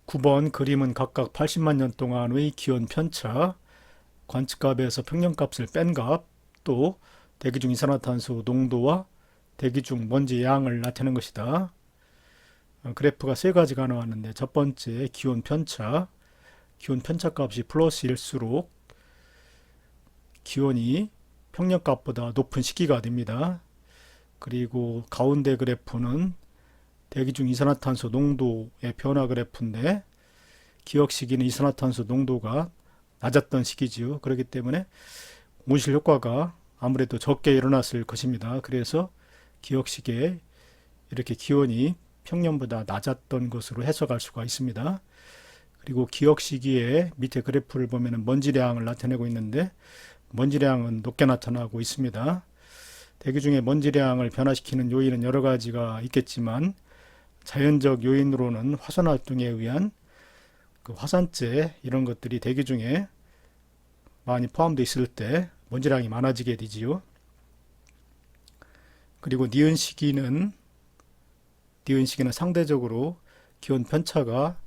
9번 그림은 각각 80만 년 동안의 기온 편차, 관측값에서 평년값을 뺀 값, 또 대기 중 이산화탄소 농도와 대기 중 먼지 양을 나타낸 것이다. 그래프가 세 가지가 나왔는데 첫 번째 기온 편차, 기온 편차 값이 플러스일수록 기온이 평년값보다 높은 시기가 됩니다. 그리고 가운데 그래프는 대기 중 이산화탄소 농도의 변화 그래프인데 기억 시기는 이산화탄소 농도가 낮았던 시기지요. 그렇기 때문에 온실 효과가 아무래도 적게 일어났을 것입니다. 그래서 기억 시기에 이렇게 기온이 평년보다 낮았던 것으로 해석할 수가 있습니다. 그리고 기억 시기에 밑에 그래프를 보면 먼지량을 나타내고 있는데 먼지량은 높게 나타나고 있습니다. 대기 중에 먼지량을 변화시키는 요인은 여러 가지가 있겠지만 자연적 요인으로는 화산 활동에 의한 그 화산재 이런 것들이 대기 중에 많이 포함되어 있을 때 먼지량이 많아지게 되지요. 그리고 니은 시기는 상대적으로 기온 편차가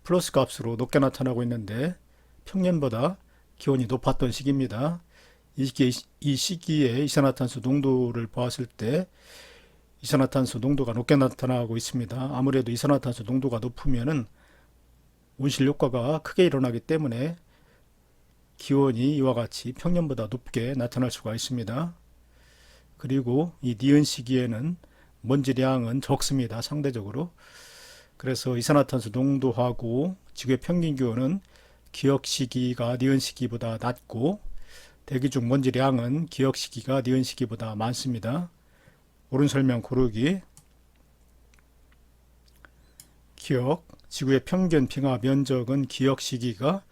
플러스 값으로 높게 나타나고 있는데 평년보다 기온이 높았던 시기입니다. 이 시기에 이산화탄소 농도를 보았을 때 이산화탄소 농도가 높게 나타나고 있습니다. 아무래도 이산화탄소 농도가 높으면은 온실 효과가 크게 일어나기 때문에 기온이 이와 같이 평년보다 높게 나타날 수가 있습니다. 그리고 이 니은 시기에는 먼지량은 적습니다. 상대적으로. 그래서 이산화탄소 농도하고 지구의 평균 기온은 기억 시기가 니은 시기보다 낮고 대기 중 먼지량은 기억 시기가 니은 시기보다 많습니다. 옳은 설명 고르기. 기억, 지구의 평균 빙하 면적은 기억 시기가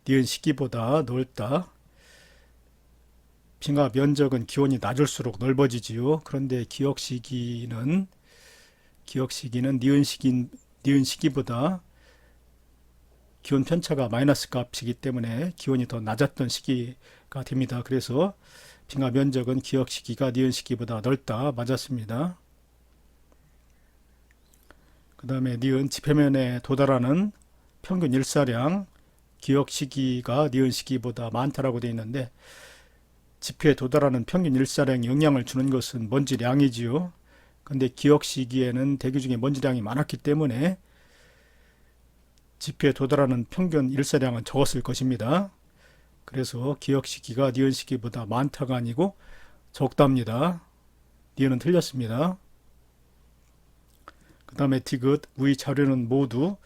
니은 시기보다 넓다. 빙하 면적은 기온이 낮을수록 넓어지지요. 그런데 기억 시기는 니은 시기보다 기온 편차가 마이너스 값이기 때문에 기온이 더 낮았던 시기가 됩니다. 그래서 빙하 면적은 기억 시기가 니은 시기보다 넓다. 맞았습니다. 그 다음에 니은 지표면에 도달하는 평균 일사량, 기억 시기가 니은 시기보다 많다라고 되어 있는데 지표에 도달하는 평균 일사량에 영향을 주는 것은 먼지량이지요. 근데 기억 시기에는 대기 중에 먼지량이 많았기 때문에 지표에 도달하는 평균 일사량은 적었을 것입니다. 그래서 기억 시기가 니은 시기보다 많다가 아니고 적답니다. 니은은 틀렸습니다. 그 다음에 디귿, 위 자료는 모두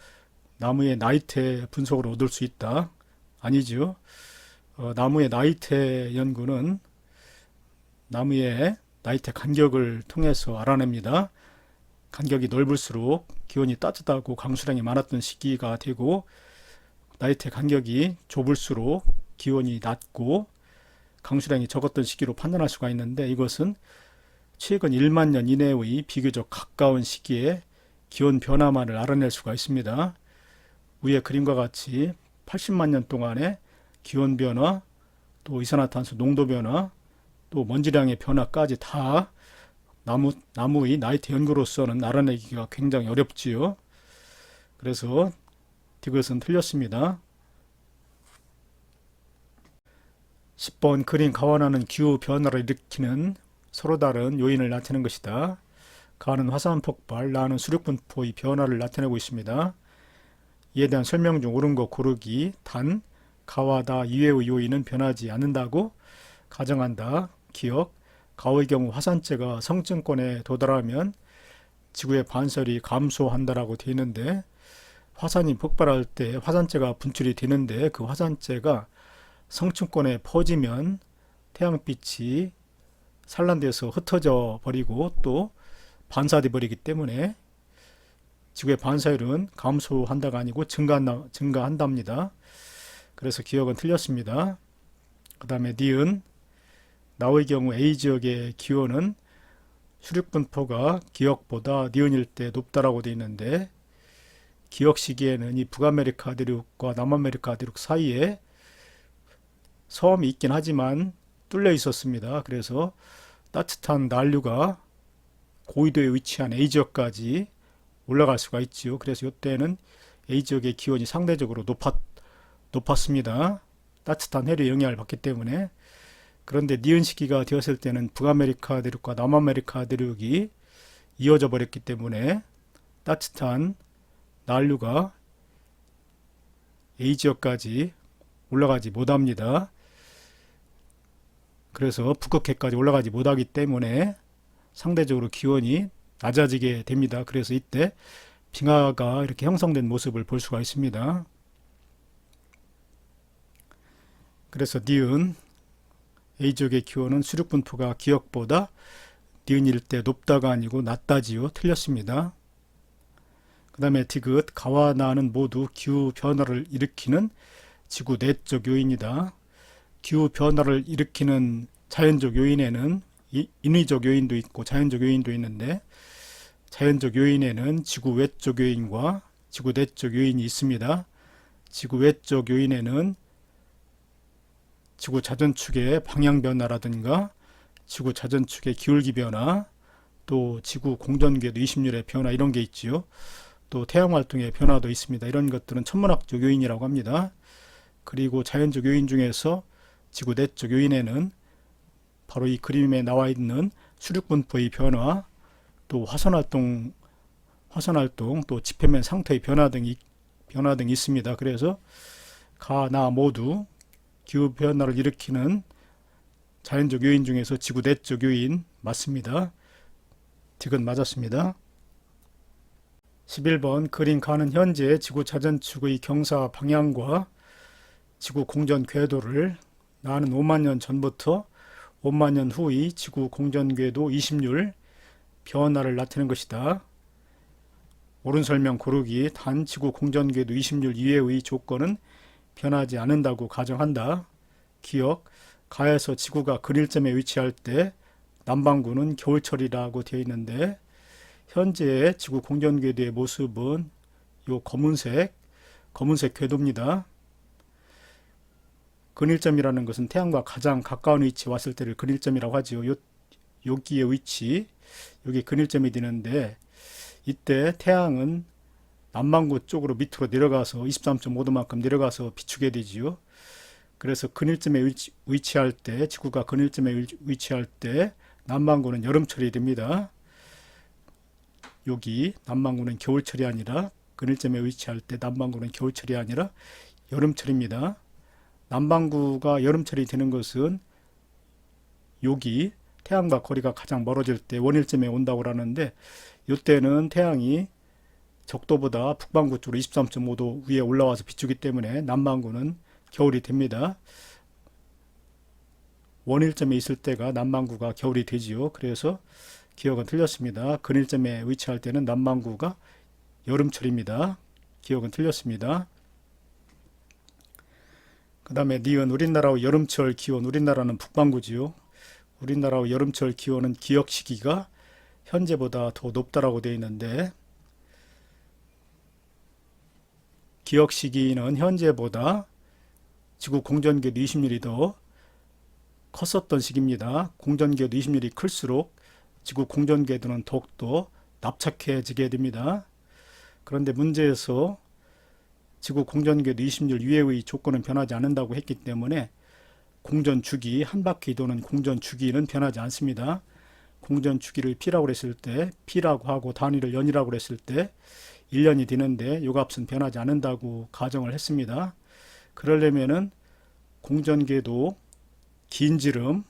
나무의 나이테 분석으로 얻을 수 있다. 아니죠. 나무의 나이테 연구는 나무의 나이테 간격을 통해서 알아냅니다. 간격이 넓을수록 기온이 따뜻하고 강수량이 많았던 시기가 되고 나이테 간격이 좁을수록 기온이 낮고 강수량이 적었던 시기로 판단할 수가 있는데 이것은 최근 1만 년 이내의 비교적 가까운 시기에 기온 변화만을 알아낼 수가 있습니다. 위의 그림과 같이 80만 년 동안의 기온 변화, 또 이산화탄소 농도 변화, 또 먼지량의 변화까지 다 나무의 나이테 연구로서는 알아내기가 굉장히 어렵지요. 그래서 디귿은 틀렸습니다. 10번 그림 가원하는 기후 변화를 일으키는 서로 다른 요인을 나타내는 것이다. 가는 화산 폭발, 나는 수륙 분포의 변화를 나타내고 있습니다. 이에 대한 설명 중 옳은 거 고르기. 단, 가와 다 이외의 요인은 변하지 않는다고 가정한다. 기억, 가의 경우 화산재가 성층권에 도달하면 지구의 반설이 감소한다라고 되어 있는데 화산이 폭발할 때 화산재가 분출이 되는데 그 화산재가 성층권에 퍼지면 태양빛이 산란돼서 흩어져 버리고 또 반사돼 버리기 때문에 지구의 반사율은 감소한다가 아니고 증가한답니다. 그래서 기억은 틀렸습니다. 그 다음에 니은, 나의 경우 A지역의 기온은 수륙분포가 기억보다 니은일 때 높다라고 되어 있는데 기억 시기에는 이 북아메리카 대륙과 남아메리카 대륙 사이에 섬이 있긴 하지만 뚫려 있었습니다. 그래서 따뜻한 난류가 고위도에 위치한 A지역까지 올라갈 수가 있지요. 그래서 이때는 A지역의 기온이 상대적으로 높았습니다. 따뜻한 해류의 영향을 받기 때문에. 그런데 니은 시기가 되었을 때는 북아메리카 대륙과 남아메리카 대륙이 이어져 버렸기 때문에 따뜻한 난류가 A지역까지 올라가지 못합니다. 그래서 북극해까지 올라가지 못하기 때문에 상대적으로 기온이 낮아지게 됩니다. 그래서 이때 빙하가 이렇게 형성된 모습을 볼 수가 있습니다. 그래서 니은 A지역의 기온은 수륙분포가 기역보다 니은일 때 높다가 아니고 낮다지요. 틀렸습니다. 그 다음에 디귿, 가와 나는 모두 기후변화를 일으키는 지구 내적 요인이다. 기후변화를 일으키는 자연적 요인에는 인위적 요인도 있고 자연적 요인도 있는데, 자연적 요인에는 지구 외적 요인과 지구 내적 요인이 있습니다. 지구 외적 요인에는 지구 자전축의 방향 변화라든가 지구 자전축의 기울기 변화, 또 지구 공전궤도 20률의 변화, 이런 게 있지요. 또 태양 활동의 변화도 있습니다. 이런 것들은 천문학적 요인이라고 합니다. 그리고 자연적 요인 중에서 지구 내적 요인에는 바로 이 그림에 나와 있는 수륙분포의 변화, 또 화산활동, 또 지표면 상태의 변화 등이 있습니다. 그래서 가, 나 모두 기후변화를 일으키는 자연적 요인 중에서 지구 내적 요인 맞습니다. 디귿 맞았습니다. 11번 그림 가는 현재 지구 자전축의 경사 방향과 지구 공전 궤도를 나는 5만 년 전부터 5만 년 후의 지구 공전 궤도 20률 변화를 나타낸 것이다. 옳은 설명 고르기. 단 지구 공전 궤도 20률 이외의 조건은 변하지 않는다고 가정한다. 기억, 가에서 지구가 근일점에 위치할 때 남반구는 겨울철이라고 되어 있는데, 현재의 지구 공전 궤도의 모습은 요 검은색 궤도입니다. 근일점이라는 것은 태양과 가장 가까운 위치에 왔을 때를 근일점이라고 하지요. 여기의 위치, 여기 근일점이 되는데, 이때 태양은 남반구 쪽으로 밑으로 내려가서 23.5도만큼 내려가서 비추게 되지요. 그래서 근일점에 위치할 때, 지구가 근일점에 위치할 때 남반구는 여름철이 됩니다. 여기 남반구는 겨울철이 아니라, 근일점에 위치할 때 남반구는 겨울철이 아니라 여름철입니다. 남반구가 여름철이 되는 것은 여기 태양과 거리가 가장 멀어질 때 원일점에 온다고 하는데, 이때는 태양이 적도보다 북반구 쪽으로 23.5도 위에 올라와서 비추기 때문에 남반구는 겨울이 됩니다. 원일점에 있을 때가 남반구가 겨울이 되지요. 그래서 기억은 틀렸습니다. 근일점에 위치할 때는 남반구가 여름철입니다. 기억은 틀렸습니다. 그 다음에 니은 우리나라의 여름철 기온, 우리나라는 북반구지요. 우리나라의 여름철 기온은 기역 시기가 현재보다 더 높다라고 되어 있는데, 기역 시기는 현재보다 지구 공전궤도 20률이 더 컸었던 시기입니다. 공전궤도 20률이 클수록 지구 공전궤도는 더욱더 납작해지게 됩니다. 그런데 문제에서 지구 공전궤도 20률 이외의 조건은 변하지 않는다고 했기 때문에 공전주기, 한 바퀴 도는 공전주기는 변하지 않습니다. 공전주기를 P라고 했을 때, P라고 하고 단위를 년이라고 했을 때 1년이 되는데, 요 값은 변하지 않는다고 가정을 했습니다. 그러려면은 공전궤도 긴 지름,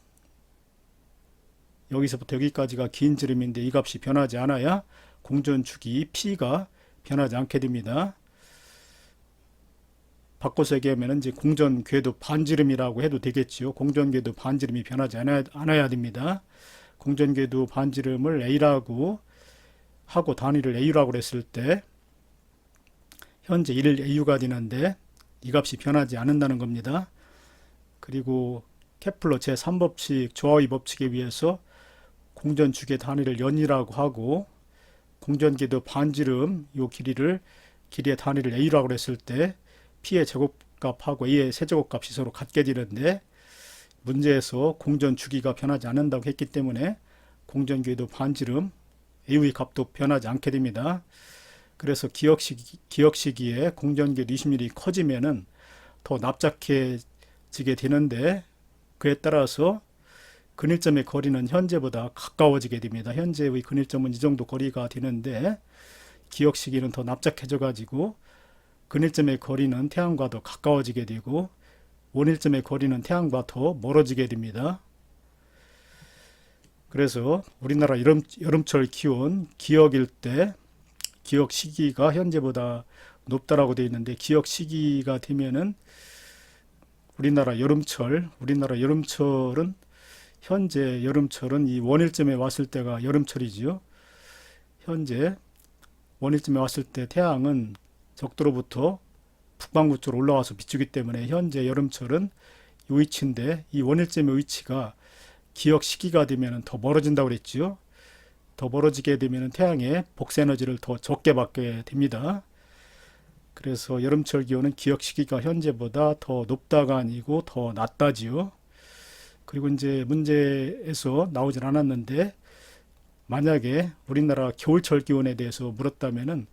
여기서부터 여기까지가 긴 지름인데 이 값이 변하지 않아야 공전주기 P가 변하지 않게 됩니다. 바꿔서 얘기하면 이제 공전궤도 반지름이라고 해도 되겠지요. 공전궤도 반지름이 변하지 않아야 됩니다. 공전궤도 반지름을 A라고 하고 단위를 AU라고 했을 때 현재 1 AU가 되는데 이 값이 변하지 않는다는 겁니다. 그리고 케플러 제3법칙 조하의 법칙에 의해서 공전주기의 단위를 년이라고 하고 공전궤도 반지름 요 길이의 단위를 A라고 했을 때 P의 제곱값하고 A의 세제곱값이 서로 같게 되는데, 문제에서 공전주기가 변하지 않는다고 했기 때문에 공전궤도 반지름 A의 값도 변하지 않게 됩니다. 그래서 기역 시기에 공전계 리심률이 커지면은 더 납작해지게 되는데, 그에 따라서 근일점의 거리는 현재보다 가까워지게 됩니다. 현재의 근일점은 이 정도 거리가 되는데 기역 시기는 더 납작해져 가지고 근일점의 거리는 태양과 더 가까워지게 되고 원일점의 거리는 태양과 더 멀어지게 됩니다. 그래서 우리나라 여름철 기온 기역일 때 기역 시기가 현재보다 높다라고 되어 있는데, 기역 시기가 되면은 우리나라 여름철은 현재 여름철은 이 원일점에 왔을 때가 여름철이지요. 현재 원일점에 왔을 때 태양은 적도로부터 북반구 쪽으로 올라와서 비추기 때문에 현재 여름철은 이 위치인데, 이 원일점의 위치가 기역 시기가 되면 더 멀어진다고 그랬지요. 더 멀어지게 되면 태양의 복사에너지를 더 적게 받게 됩니다. 그래서 여름철 기온은 기역 시기가 현재보다 더 높다가 아니고 더 낮다지요. 그리고 이제 문제에서 나오진 않았는데, 만약에 우리나라 겨울철 기온에 대해서 물었다면은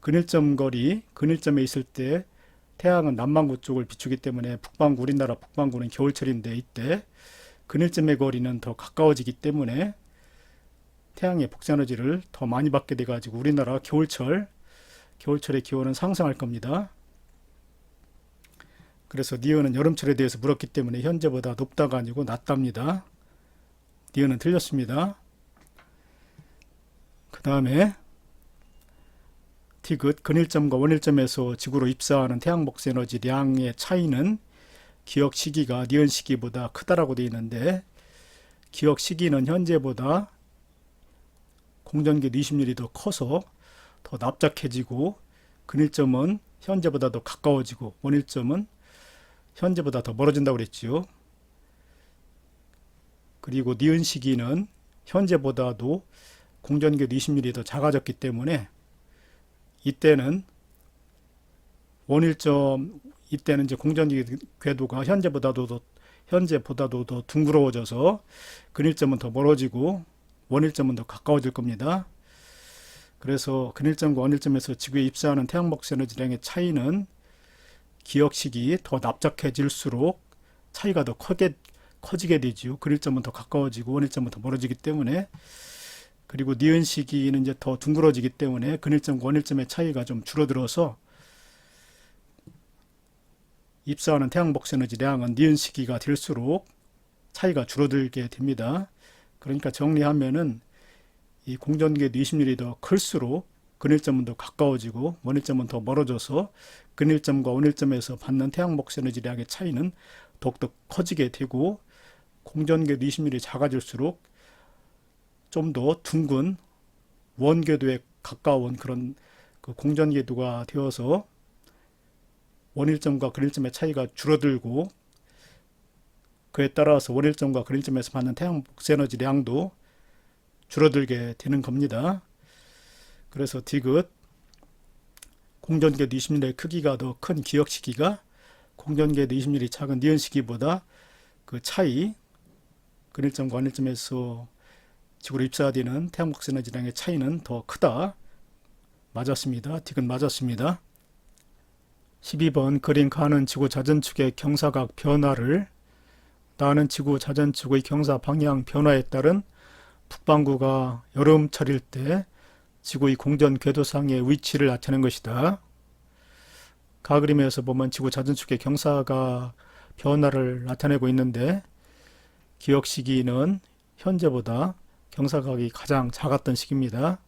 근일점에 있을 때 태양은 남반구 쪽을 비추기 때문에 우리나라 북반구는 겨울철인데, 이때 근일점의 거리는 더 가까워지기 때문에 태양의 복사에너지를 더 많이 받게 돼 가지고 우리나라 겨울철의 기온은 상승할 겁니다. 그래서 니은은 여름철에 대해서 물었기 때문에 현재보다 높다가 아니고 낮답니다. 니은은 틀렸습니다. 그 다음에 디귿, 근일점과 원일점에서 지구로 입사하는 태양 복사에너지량의 차이는 기역 시기가 니은 시기보다 크다라고 되어 있는데, 기역 시기는 현재보다 공전계 리심률이 더 커서 더 납작해지고, 근일점은 현재보다 더 가까워지고 원일점은 현재보다 더 멀어진다고 그랬지요. 그리고 니은 시기는 현재보다도 공전계 리심률이 더 작아졌기 때문에 이때는 이제 공전계 궤도가 현재보다도 더 둥그러워져서 근일점은 더 멀어지고 원일점은 더 가까워질 겁니다. 그래서 근일점과 원일점에서 지구에 입사하는 태양 복사에너지량의 차이는 기역 시기 더 납작해질수록 차이가 더 커지게 되지요. 근일점은 더 가까워지고 원일점은 더 멀어지기 때문에. 그리고 니은 시기는 이제 더 둥그러지기 때문에 근일점과 원일점의 차이가 좀 줄어들어서 입사하는 태양 복사에너지량은 니은 시기가 될수록 차이가 줄어들게 됩니다. 그러니까 정리하면은 이 공전계 리심률이 더 클수록 근일점은 더 가까워지고 원일점은 더 멀어져서 근일점과 원일점에서 받는 태양 복사에너지량의 차이는 더욱더 커지게 되고, 공전계 리심률이 작아질수록 좀 더 둥근 원궤도에 가까운 그런 공전궤도가 되어서 원일점과 근일점의 차이가 줄어들고, 그에 따라서 원일점과 근일점에서 받는 태양 복사에너지량도 줄어들게 되는 겁니다. 그래서 디귿, 공전계 리심률의 크기가 더 큰 기역 시기가 공전계 리심률이 작은 니은 시기보다 그 차이, 근일점과 원일점에서 지구로 입사되는 태양 복사에너지량의 차이는 더 크다. 맞았습니다. 디귿 맞았습니다. 12번 그림 가는 지구 자전축의 경사각 변화를 나는 지구 자전축의 경사 방향 변화에 따른 북반구가 여름철일 때 지구의 공전 궤도상의 위치를 나타낸 것이다. 가그림에서 보면 지구 자전축의 경사각 변화를 나타내고 있는데, 기역 시기는 현재보다 경사각이 가장 작았던 시기입니다.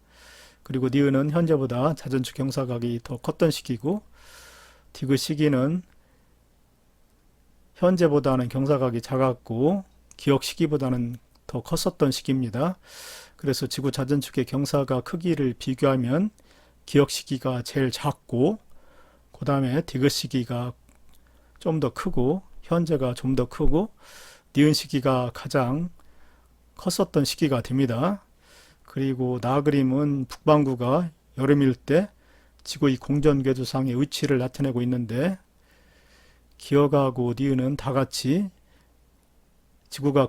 그리고 니은은 현재보다 자전축 경사각이 더 컸던 시기고, 디귿 시기는 현재보다는 경사각이 작았고 기역 시기보다는 더 컸었던 시기입니다. 그래서 지구 자전축의 경사각 크기를 비교하면 기역 시기가 제일 작고, 그 다음에 디귿 시기가 좀 더 크고 현재가 좀 더 크고 니은 시기가 가장 컸었던 시기가 됩니다. 그리고 나그림은 북반구가 여름일 때 지구의 공전궤도상의 위치를 나타내고 있는데, 기역하고 니은은 다 같이 지구가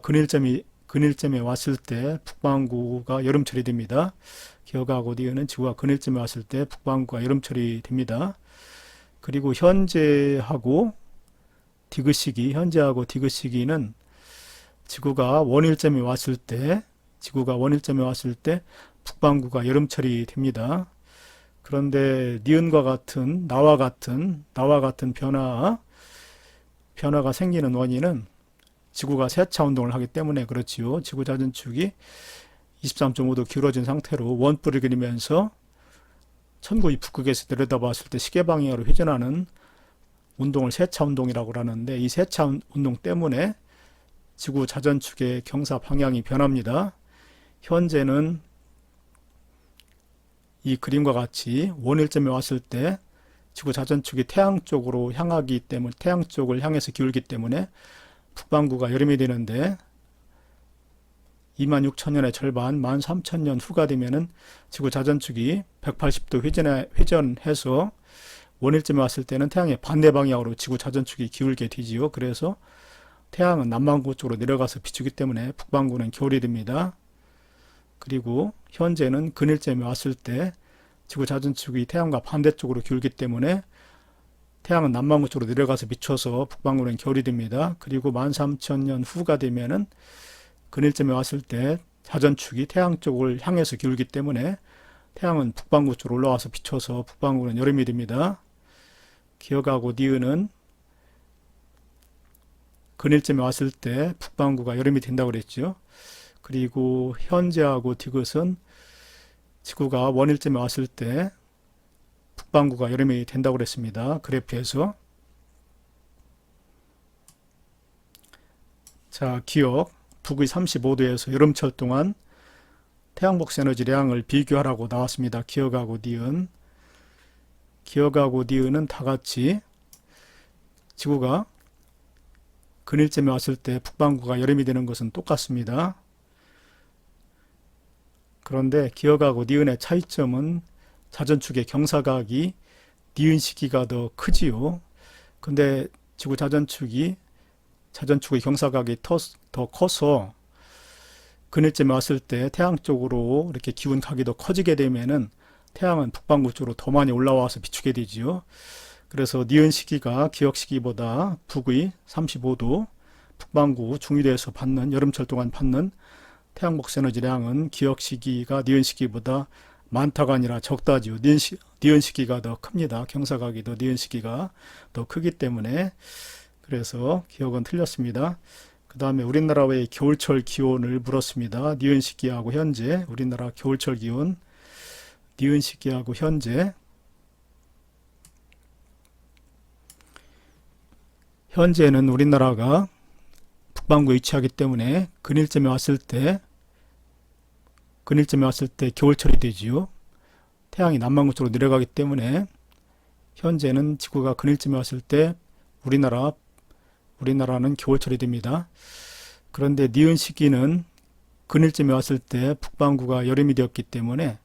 근일점에 왔을 때 북반구가 여름철이 됩니다. 기억하고 니은은 지구가 근일점에 왔을 때 북반구가 여름철이 됩니다. 그리고 현재하고 디귿 시기는 지구가 원일점에 왔을 때 북반구가 여름철이 됩니다. 그런데 니은과 같은 나와 같은 변화가 생기는 원인은 지구가 세차 운동을 하기 때문에 그렇지요. 지구 자전축이 23.5도 기울어진 상태로 원뿔을 그리면서 천국이 북극에서 내려다봤을 때 시계 방향으로 회전하는 운동을 세차 운동이라고 하는데, 이 세차 운동 때문에 지구 자전축의 경사 방향이 변합니다. 현재는 이 그림과 같이 원일점에 왔을 때 지구 자전축이 태양 쪽으로 향하기 때문에, 태양 쪽을 향해서 기울기 때문에 북반구가 여름이 되는데, 26,000년의 절반 13,000년 후가 되면은 지구 자전축이 180도 회전해서 원일점에 왔을 때는 태양의 반대 방향으로 지구 자전축이 기울게 되지요. 그래서 태양은 남반구 쪽으로 내려가서 비추기 때문에 북반구는 겨울이 됩니다. 그리고 현재는 근일점에 왔을 때 지구 자전축이 태양과 반대쪽으로 기울기 때문에 태양은 남반구 쪽으로 내려가서 비춰서 북반구는 겨울이 됩니다. 그리고 13,000년 후가 되면은 근일점에 왔을 때 자전축이 태양 쪽을 향해서 기울기 때문에 태양은 북반구 쪽으로 올라와서 비춰서 북반구는 여름이 됩니다. 기억하고 니은은 근일점에 왔을 때 북반구가 여름이 된다고 그랬죠. 그리고 현재하고 디귿은 지구가 원일점에 왔을 때 북반구가 여름이 된다고 그랬습니다. 그래프에서. 자, 기억. 북위 35도에서 여름철 동안 태양복사 에너지량을 비교하라고 나왔습니다. 기억하고 니은. 기억하고 니은은 다같이 지구가 근일점에 왔을 때 북반구가 여름이 되는 것은 똑같습니다. 그런데 기억하고 니은의 차이점은 자전축의 경사각이 니은 시기가 더 크지요. 근데 지구 자전축의 경사각이 더 커서 근일점에 왔을 때 태양 쪽으로 이렇게 기운 각이 더 커지게 되면은 태양은 북반구 쪽으로 더 많이 올라와서 비추게 되지요. 그래서 니은 시기가 기억 시기보다 북위 35도, 북반구 중위도에서 받는 여름철 동안 받는 태양 복사 에너지량은 기억 시기가 니은 시기보다 많다가 아니라 적다지요. 니은 시기가 더 큽니다. 경사각이 더 니은 시기가 더 크기 때문에. 그래서 기억은 틀렸습니다. 그 다음에 우리나라의 겨울철 기온을 물었습니다. 니은 시기하고 현재. 우리나라 겨울철 기온 니은 시기하고 현재. 현재는 우리나라가 북반구에 위치하기 때문에 근일점에 왔을 때 겨울철이 되지요. 태양이 남반구 쪽으로 내려가기 때문에 현재는 지구가 근일점에 왔을 때 우리나라는 겨울철이 됩니다. 그런데 니은 시기는 근일점에 왔을 때 북반구가 여름이 되었기 때문에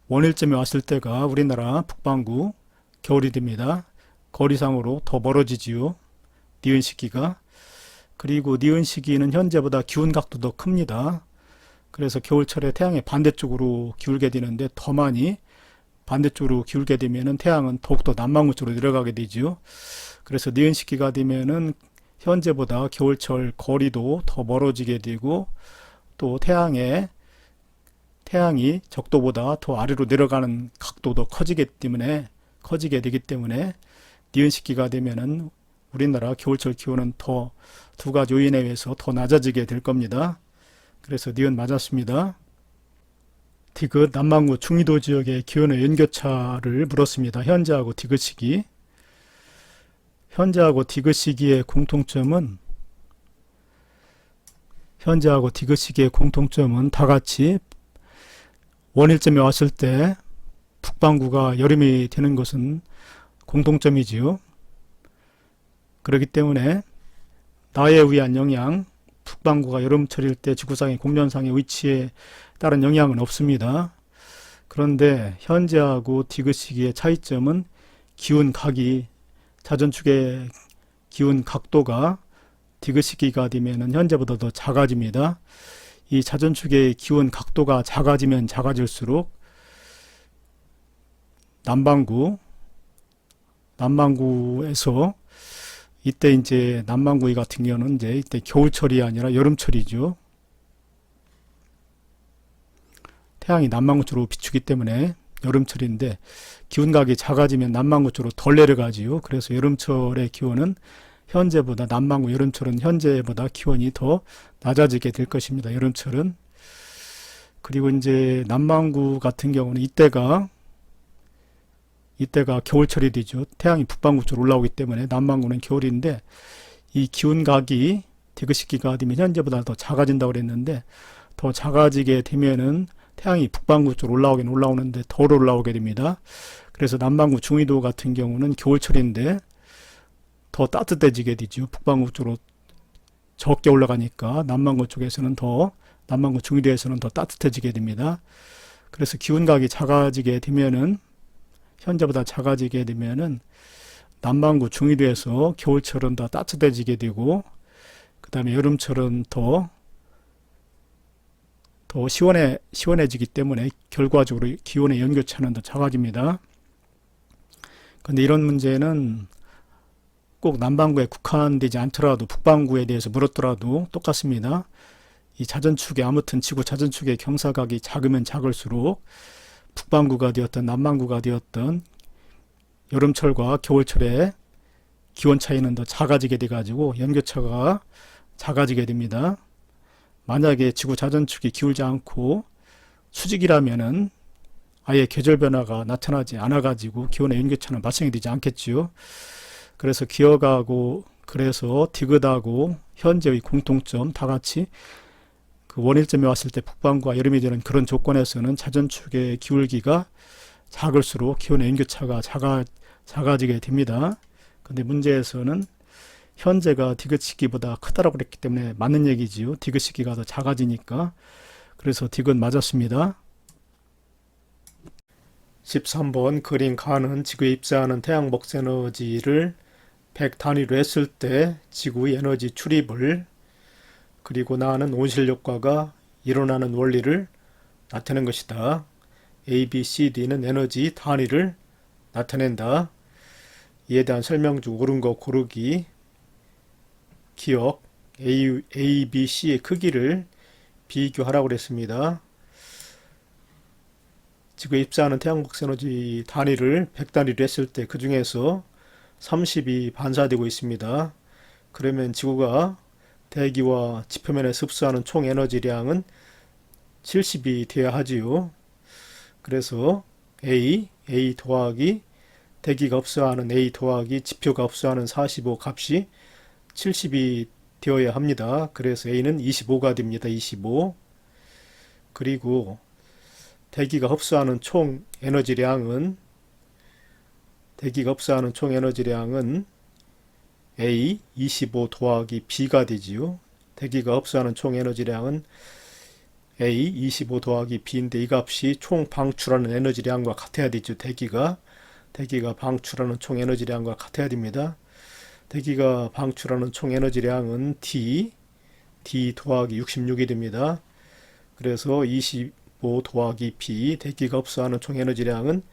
원일점에 왔을 때가 우리나라 북반구 겨울이 됩니다. 거리상으로 더 멀어지지요. 니은 시기가. 그리고 니은 시기는 현재보다 기운 각도 더 큽니다. 그래서 겨울철에 태양의 반대쪽으로 기울게 되는데 더 많이 반대쪽으로 기울게 되면은 태양은 더욱더 남반구 쪽으로 내려가게 되지요. 그래서 니은 시기가 되면은 현재보다 겨울철 거리도 더 멀어지게 되고 또 태양이 적도보다 더 아래로 내려가는 각도도 커지게 되기 때문에 니은 시기가 되면은 우리나라 겨울철 기온은 더 두 가지 요인에 의해서 더 낮아지게 될 겁니다. 그래서 니은 맞았습니다. 디귿 남반구 중위도 지역의 기온의 연교차를 물었습니다. 현재하고 디귿 시기. 현재하고 디귿 시기의 공통점은 다같이 원일점에 왔을 때 북반구가 여름이 되는 것은 공통점이지요. 그렇기 때문에 나에 의한 영향, 북반구가 여름철일 때 지구상의 공전상의 위치에 따른 영향은 없습니다. 그런데 현재하고 디귿 시기의 차이점은 기운 각이, 자전축의 기운 각도가 디귿시기가 되면은 현재보다 더 작아집니다. 이 자전축의 기온 각도가 작아지면 작아질수록 남반구에서 이때 이제 남반구 같은 경우는 이제 이때 겨울철이 아니라 여름철이죠. 태양이 남반구 쪽으로 비추기 때문에 여름철인데 기온각이 작아지면 남반구 쪽으로 덜 내려가지요. 그래서 여름철의 기온은 현재보다 남반구 여름철은 현재보다 기온이 더 낮아지게 될 것입니다. 여름철은. 그리고 이제 남반구 같은 경우는 이때가 겨울철이 되죠. 태양이 북반구 쪽으로 올라오기 때문에 남반구는 겨울인데 이 기온각이 디귿시기가 되면 현재보다 더 작아진다고 그랬는데 더 작아지게 되면은 태양이 북반구 쪽으로 올라오는데 덜 올라오게 됩니다. 그래서 남반구 중위도 같은 경우는 겨울철인데 더 따뜻해지게 되죠. 북반구 쪽으로 적게 올라가니까 남반구 중위도에서는 더 따뜻해지게 됩니다. 그래서 기온각이 작아지게 되면은 현재보다 작아지게 되면은 남반구 중위도에서 겨울철은 더 따뜻해지게 되고 그 다음에 여름철은 더 시원해지기 때문에 결과적으로 기온의 연교차는 더 작아집니다. 근데 이런 문제는 꼭 남반구에 국한되지 않더라도 북반구에 대해서 물었더라도 똑같습니다. 이 자전축의 아무튼 지구 자전축의 경사각이 작으면 작을수록 북반구가 되었던 남반구가 되었던 여름철과 겨울철의 기온 차이는 더 작아지게 돼 가지고 연교차가 작아지게 됩니다. 만약에 지구 자전축이 기울지 않고 수직이라면은 아예 계절 변화가 나타나지 않아 가지고 기온의 연교차는 발생이 되지 않겠지요. 그래서 기억하고 그래서 디귿하고 현재의 공통점 다 같이 그 원일점에 왔을 때 북반구와 여름이 되는 그런 조건에서는 자전축의 기울기가 작을수록 기온의 연교차가 작아지게 됩니다. 근데 문제에서는 현재가 디귿시기보다 크다라고 그랬기 때문에 맞는 얘기지요. 디귿시기가 더 작아지니까. 그래서 디귿 맞았습니다. 13번 그린 가는 지구에 입사하는 태양 먹세 에너지를 100 단위로 했을 때 지구의 에너지 출입을 그리고 나는 온실효과가 일어나는 원리를 나타낸 것이다. A, B, C, D는 에너지 단위를 나타낸다. 이에 대한 설명 중 옳은 거 고르기. 기억 A, B, C의 크기를 비교하라고 그랬습니다. 지구에 입사하는 태양 먹세 에너지 단위를 100단위로 했을 때 그 중에서 30이 반사되고 있습니다. 그러면 지구가 대기와 지표면에 흡수하는 총 에너지량은 70이 되어야 하지요. 그래서 A 더하기 대기가 흡수하는 A 더하기 지표가 흡수하는 45 값이 70이 되어야 합니다. 그래서 A는 25가 됩니다. 25. 그리고 대기가 흡수하는 총 에너지량은 A 25 더하기 B가 되지요. 대기가 흡수하는 총 에너지량은 A 25 더하기 B인데 이 값이 총 방출하는 에너지량과 같아야 되죠. 대기가 방출하는 총 에너지량과 같아야 됩니다. 대기가 방출하는 총 에너지량은 D 더하기 66이 됩니다. 그래서 25 더하기 B 대기가 흡수하는 총 에너지량은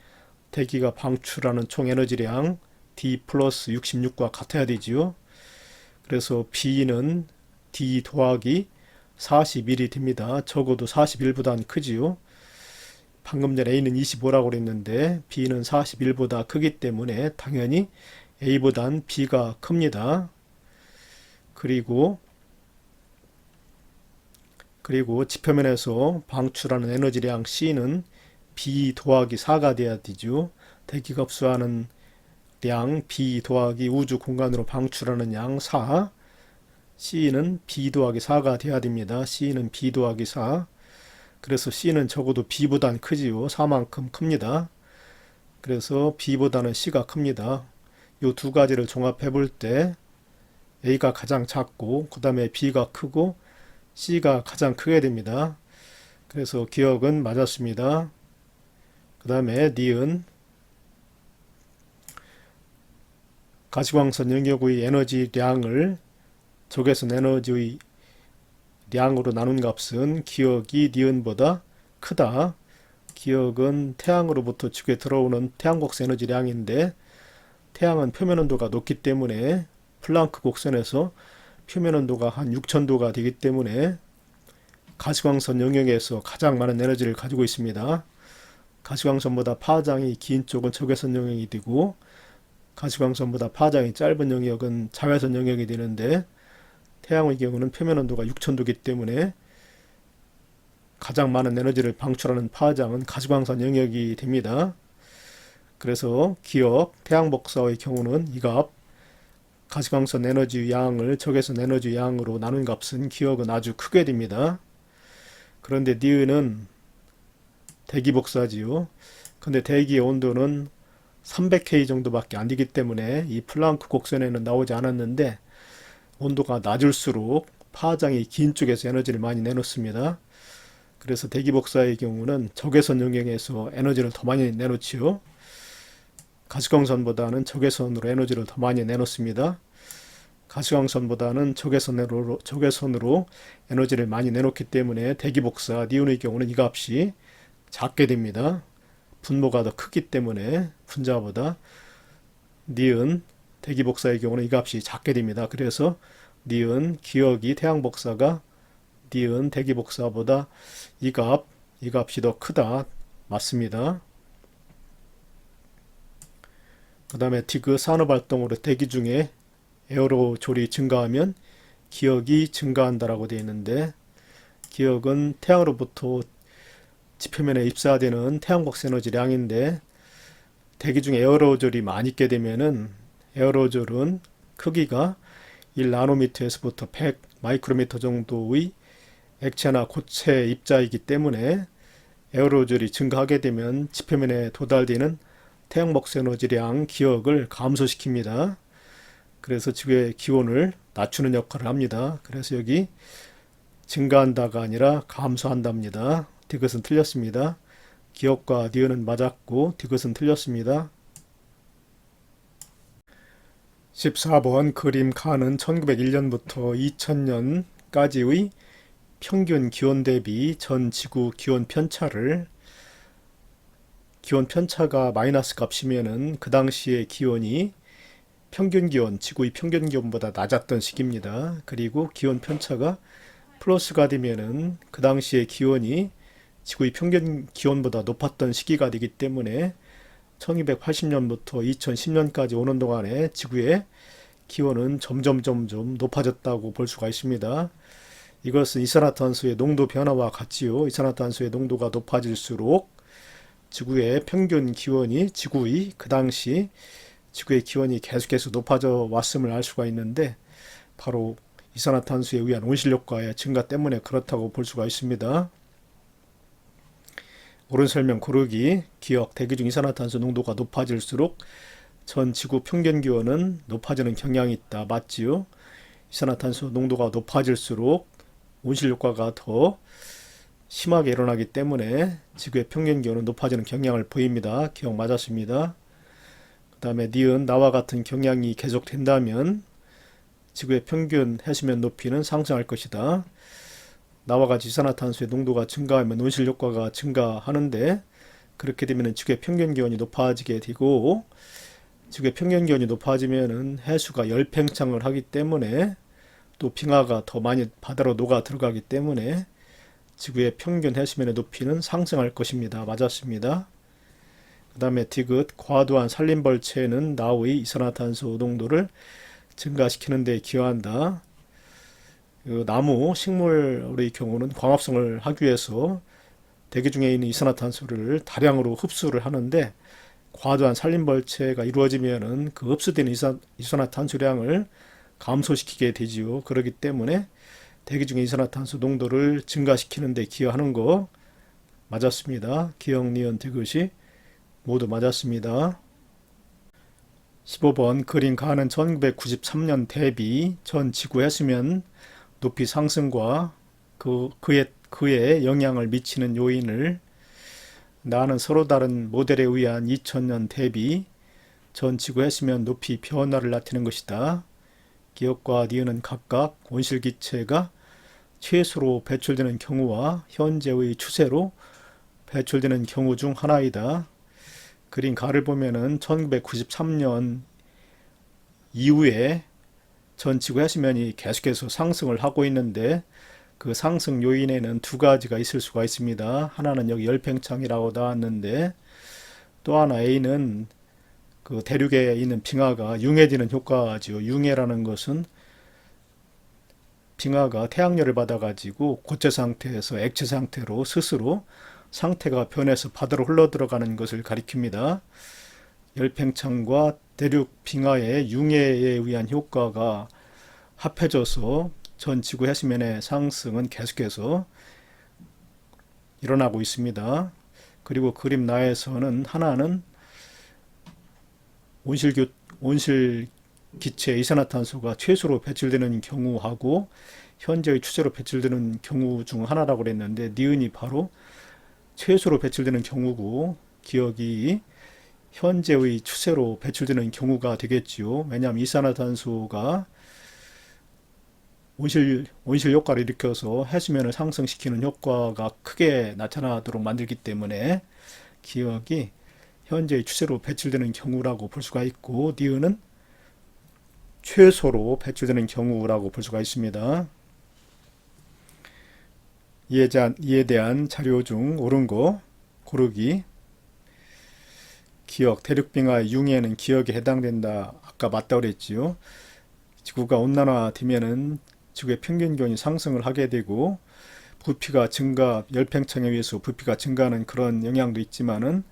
대기가 방출하는 총 에너지량 D 플러스 66과 같아야 되지요. 그래서 B는 D 더하기 41이 됩니다. 적어도 41보다는 크지요. 방금 전에 A는 25라고 그랬는데 B는 41보다 크기 때문에 당연히 A보단 B가 큽니다. 그리고 지표면에서 방출하는 에너지량 C는 B 더하기 4가 돼야 되죠. 대기가 흡수하는 량 B 더하기 우주 공간으로 방출하는 양 4. C는 B 더하기 4가 돼야 됩니다. C는 B 더하기 4. 그래서 C는 적어도 B보단 크지요. 4만큼 큽니다. 그래서 B보다는 C가 큽니다. 이 두 가지를 종합해 볼 때 A가 가장 작고 그 다음에 B가 크고 C가 가장 크게 됩니다. 그래서 기억은 맞았습니다. 그 다음에 니은 가시광선 연결구의 에너지량을 적외선 에너지의 량으로 나눈 값은 기억이 니은보다 크다. 기억은 태양으로부터 지구에 들어오는 태양곡선 에너지량인데 태양은 표면 온도가 높기 때문에 플랑크 곡선에서 표면 온도가 한 6000도가 되기 때문에 가시광선 영역에서 가장 많은 에너지를 가지고 있습니다. 가시광선보다 파장이 긴 쪽은 적외선 영역이 되고 가시광선보다 파장이 짧은 영역은 자외선 영역이 되는데 태양의 경우는 표면 온도가 6000도이기 때문에 가장 많은 에너지를 방출하는 파장은 가시광선 영역이 됩니다. 그래서 기억, 태양 복사의 경우는 이 값, 가시광선 에너지 양을 적외선 에너지 양으로 나눈 값은 기억은 아주 크게 됩니다. 그런데 니은은 대기 복사지요. 근데 대기의 온도는 300K 정도밖에 안 되기 때문에 이 플랑크 곡선에는 나오지 않았는데 온도가 낮을수록 파장이 긴 쪽에서 에너지를 많이 내놓습니다. 그래서 대기 복사의 경우는 적외선 영역에서 에너지를 더 많이 내놓지요. 가시광선보다는 적외선으로 에너지를 더 많이 내놓습니다. 가시광선보다는 적외선으로 에너지를 많이 내놓기 때문에 대기 복사 니온의 경우는 이 값이 작게 됩니다. 분모가 더 크기 때문에 분자보다 니은 대기 복사의 경우는 이 값이 작게 됩니다. 그래서 니은 기억이 태양 복사가 니은 대기 복사보다 이 값이 더 크다. 맞습니다. 그 다음에 디귿 산업활동으로 대기 중에 에어로졸이 증가하면 기억이 증가한다라고 되어 있는데 기억은 태양으로부터 지표면에 입사되는 태양광선 에너지량인데 대기 중에 에어로졸이 많이 있게 되면은 에어로졸은 크기가 1나노미터에서부터 100 마이크로미터 정도의 액체나 고체 입자이기 때문에 에어로졸이 증가하게 되면 지표면에 도달되는 태양광선 에너지량 기억을 감소시킵니다. 그래서 지구의 기온을 낮추는 역할을 합니다. 그래서 여기 증가한다가 아니라 감소한답니다. 디귿은 틀렸습니다. 기억과 니은은 맞았고 디귿은 틀렸습니다. 14번 그림 칸은 1901년부터 2000년까지의 평균 기온 대비 전 지구 기온 편차를 기온 편차가 마이너스 값이면은 그 당시의 기온이 평균 기온, 지구의 평균 기온보다 낮았던 시기입니다. 그리고 기온 편차가 플러스가 되면은 그 당시의 기온이 지구의 평균 기온보다 높았던 시기가 되기 때문에 1280년부터 2010년까지 오는 동안에 지구의 기온은 점점 높아졌다고 볼 수가 있습니다. 이것은 이산화탄소의 농도 변화와 같지요. 이산화탄소의 농도가 높아질수록 지구의 평균 기온이 지구의 그 당시 지구의 기온이 계속해서 높아져 왔음을 알 수가 있는데 바로 이산화탄소에 의한 온실효과의 증가 때문에 그렇다고 볼 수가 있습니다. 옳은 설명 고르기 기억 대기 중 이산화탄소 농도가 높아질수록 전 지구 평균 기온은 높아지는 경향이 있다. 맞지요? 이산화탄소 농도가 높아질수록 온실효과가 더 심하게 일어나기 때문에 지구의 평균 기온은 높아지는 경향을 보입니다. 기억 맞았습니다. 그 다음에 니은 나와 같은 경향이 계속된다면 지구의 평균 해수면 높이는 상승할 것이다. 나와 같이 이산화탄소의 농도가 증가하면 온실효과가 증가하는데 그렇게 되면 지구의 평균 기온이 높아지게 되고 지구의 평균 기온이 높아지면 해수가 열팽창을 하기 때문에 또 빙하가 더 많이 바다로 녹아 들어가기 때문에 지구의 평균 해수면의 높이는 상승할 것입니다. 맞았습니다. 그 다음에 디귿 과도한 산림벌채는 나의 이산화탄소 농도를 증가시키는 데 기여한다. 나무, 식물의 경우는 광합성을 하기 위해서 대기 중에 있는 이산화탄소를 다량으로 흡수를 하는데 과도한 산림벌채가 이루어지면은 그 흡수되는 이산화탄소량을 감소시키게 되지요. 그렇기 때문에 대기 중에 이산화탄소 농도를 증가시키는 데 기여하는 거 맞았습니다. 기억, 니은, 디귿이 모두 맞았습니다. 15번 그림 가는 1993년 대비 전 지구 해수면 높이 상승과 그에 영향을 미치는 요인을 나는 서로 다른 모델에 의한 2000년 대비 전 지구 해수면 높이 변화를 나타낸 것이다. 기역과 니은은 각각 온실기체가 최소로 배출되는 경우와 현재의 추세로 배출되는 경우 중 하나이다. 그린 가를 보면은 1993년 이후에 전 지구 해수면이 계속해서 상승을 하고 있는데 그 상승 요인에는 두 가지가 있을 수가 있습니다. 하나는 여기 열팽창이라고 나왔는데 또 하나 A는 그 대륙에 있는 빙하가 융해지는 효과지요. 융해라는 것은 빙하가 태양열을 받아가지고 고체 상태에서 액체 상태로 스스로 상태가 변해서 바다로 흘러 들어가는 것을 가리킵니다. 열팽창과 대륙 빙하의 융해에 의한 효과가 합해져서 전 지구 해수면의 상승은 계속해서 일어나고 있습니다. 그리고 그림 나에서는 하나는 온실기체 이산화탄소가 최소로 배출되는 경우하고 현재의 추세로 배출되는 경우 중 하나라고 그랬는데 니은이 바로 최소로 배출되는 경우고 기억이 현재의 추세로 배출되는 경우가 되겠지요. 왜냐하면 이산화탄소가 온실 효과를 일으켜서 해수면을 상승시키는 효과가 크게 나타나도록 만들기 때문에 기억이 현재의 추세로 배출되는 경우라고 볼 수가 있고 니은은 최소로 배출되는 경우라고 볼 수가 있습니다. 이에 대한 자료 중 옳은 거 고르기. 기억, 대륙빙하의 융해는 기억에 해당된다. 아까 맞다고 그랬지요. 지구가 온난화되면은 지구의 평균 기온이 상승을 하게 되고 부피가 증가, 열팽창에 의해서 부피가 증가하는 그런 영향도 있지만은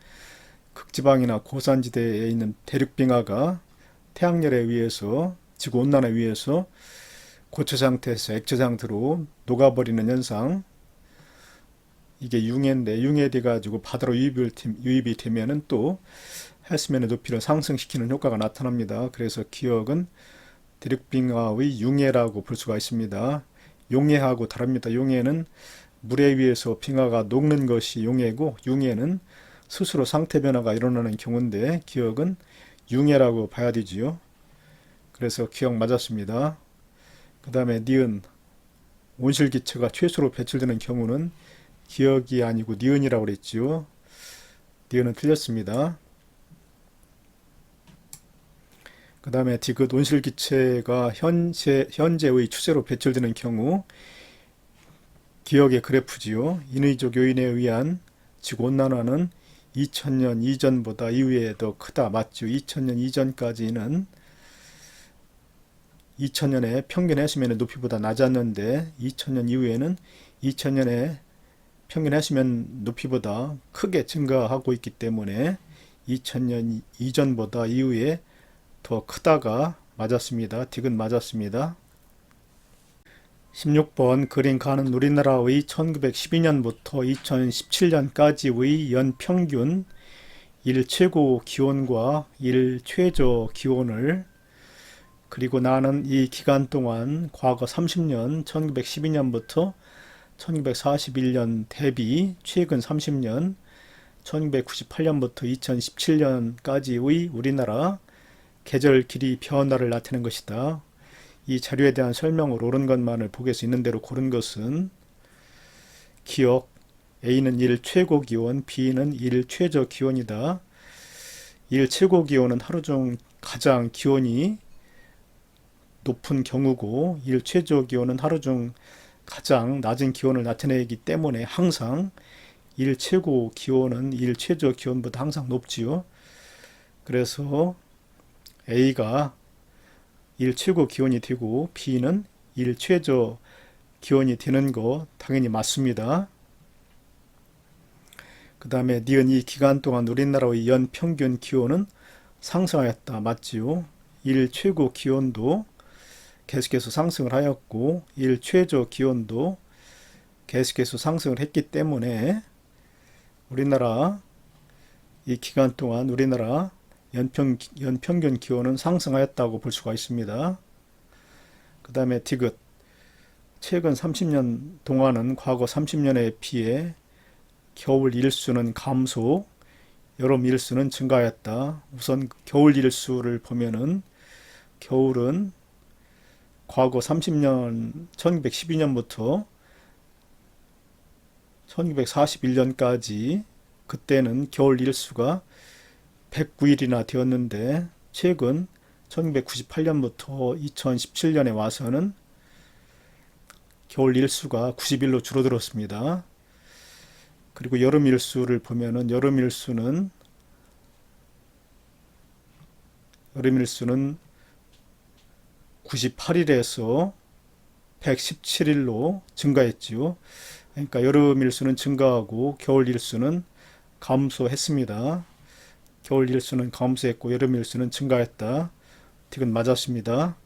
극지방이나 고산지대에 있는 대륙빙하가 태양열에 의해서 지구 온난화에 의해서 고체 상태에서 액체 상태로 녹아버리는 현상, 이게 융해인데 융해돼 가지고 바다로 유입이 되면은 또 해수면의 높이를 상승시키는 효과가 나타납니다. 그래서 기억은 대륙빙하의 융해라고 볼 수가 있습니다. 용해하고 다릅니다. 용해는 물에 의해서 빙하가 녹는 것이 용해고 융해는 스스로 상태 변화가 일어나는 경우인데 기억은 융해라고 봐야 되지요. 그래서 기억 맞았습니다. 그 다음에 니은 온실기체가 최소로 배출되는 경우는 기억이 아니고 니은이라고 그랬지요. 니은은 틀렸습니다. 그 다음에 디귿 온실기체가 현재의 추세로 배출되는 경우 기억의 그래프지요. 인위적 요인에 의한 지구온난화는 2000년 이전보다 이후에 더 크다. 맞죠? 2000년 이전까지는 2000년에 평균 해수면의 높이보다 낮았는데 2000년 이후에는 2000년에 평균 해수면 높이보다 크게 증가하고 있기 때문에 2000년 이전보다 이후에 더 크다가 맞았습니다. 디귿 맞았습니다. 16번 그린 가는 우리나라의 1912년부터 2017년까지의 연평균 일 최고 기온과 일 최저 기온을 그리고 나는 이 기간 동안 과거 30년 1912년부터 1941년 대비 최근 30년 1998년부터 2017년까지의 우리나라 계절 길이 변화를 나타낸 것이다. 이 자료에 대한 설명을 옳은 것만을 보게 수 있는 대로 고른 것은 기억 A는 일 최고 기온, B는 일 최저 기온이다. 일 최고 기온은 하루 중 가장 기온이 높은 경우고 일 최저 기온은 하루 중 가장 낮은 기온을 나타내기 때문에 항상 일 최고 기온은 일 최저 기온보다 항상 높지요. 그래서 A가 일 최고 기온이 되고 B는 일 최저 기온이 되는 거 당연히 맞습니다. 그 다음에 니은 이 기간 동안 우리나라의 연평균 기온은 상승하였다. 맞지요? 일 최고 기온도 계속해서 상승을 하였고 일 최저 기온도 계속해서 상승을 했기 때문에 우리나라 이 기간 동안 우리나라 연평균 기온은 상승하였다고 볼 수가 있습니다. 그 다음에 디귿 최근 30년 동안은 과거 30년에 비해 겨울 일수는 감소, 여름 일수는 증가하였다. 우선 겨울 일수를 보면은 겨울은 과거 30년, 1912년부터 1941년까지 그때는 겨울 일수가 109일이나 되었는데 최근 1998년부터 2017년에 와서는 겨울 일수가 90일로 줄어들었습니다. 그리고 여름 일수를 보면은 여름 일수는 98일에서 117일로 증가했지요. 그러니까 여름 일수는 증가하고 겨울 일수는 감소했습니다. 겨울 일수는 감소했고 여름 일수는 증가했다. 이건 맞았습니다.